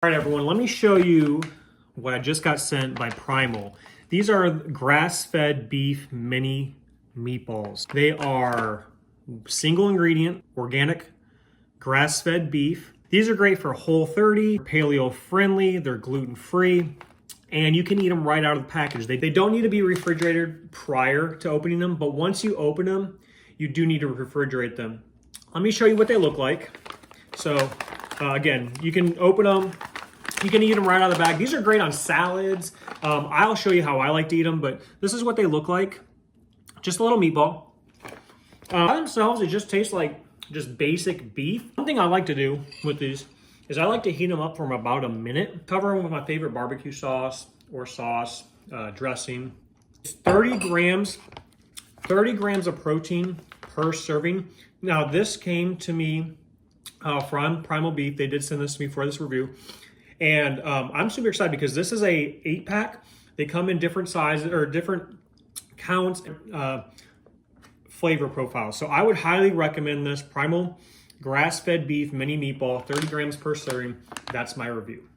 All right, everyone, let me show you what I just got sent by Primal. These are grass-fed beef mini meatballs. They are single ingredient, organic, grass-fed beef. These are great for Whole30, paleo friendly, they're gluten-free, and you can eat them right out of the package. They don't need to be refrigerated prior to opening them, but once you open them, you do need to refrigerate them. Let me show you what they look like. So again, you can open them, you can eat them right out of the bag. These are great on salads. I'll show you how I like to eat them, but this is what they look like. Just a little meatball. By themselves, it just tastes like just basic beef. One thing I like to do with these is I like to heat them up for about a minute. Cover them with my favorite barbecue sauce or sauce, dressing. It's 30 grams of protein per serving. Now this came to me from Primal Beef. They did send this to me for this review. And I'm super excited because this is a 8-pack. They come in different sizes or different counts, flavor profiles. So I would highly recommend this Primal grass-fed beef mini meatball, 30 grams per serving. That's my review.